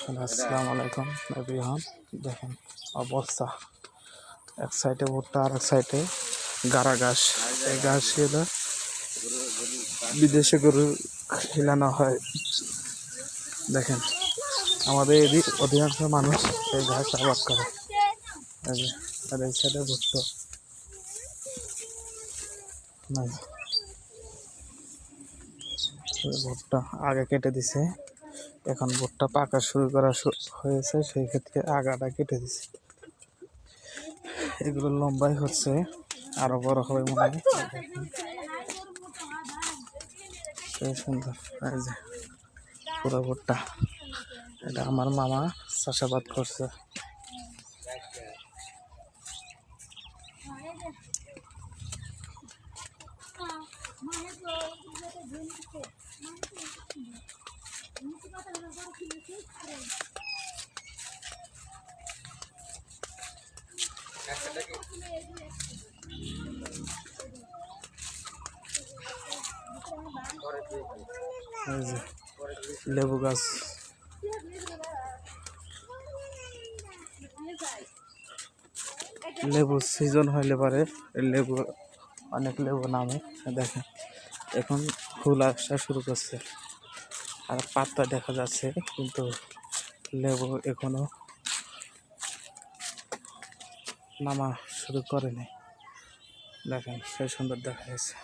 আসসালামু আলাইকুম এভরিওয়ান। দেখেন অবস্থা, এক সাইডে ভুট্টা আর এক সাইডে গাড়া ঘাস। এই ঘাস হলো বিদেশে গরু খিলানো হয়। দেখেন আমাদের এদিক অধিকাংশ মানুষ এই ঘাস আবাদ করে। আর এই সাইডে ভুট্টা নাই, ভুট্টা আগে কেটে দিছে, এখন ভুট্টা পাকা শুরু করা হয়েছে, সেই ক্ষেত্রে আগাটা কেটে দিছে। এগুলো লম্বাই হচ্ছে, আরো বড় হবে মনে হয়। সুন্দর, এই যে পুরো ভুট্টা, এটা আমার মামা চাষাবাদ করছে। এই যে লেবু গাছ, লেবু সিজন হইলে পারে লেবু, অনেক লেবু নামে। দেখেন এখন ফুল আসা শুরু করছে, আর পাতা দেখা যাচ্ছে, কিন্তু লেবু এখনো নামা শুরু করেনি। দেখেন সেই সুন্দর দেখা যাচ্ছে।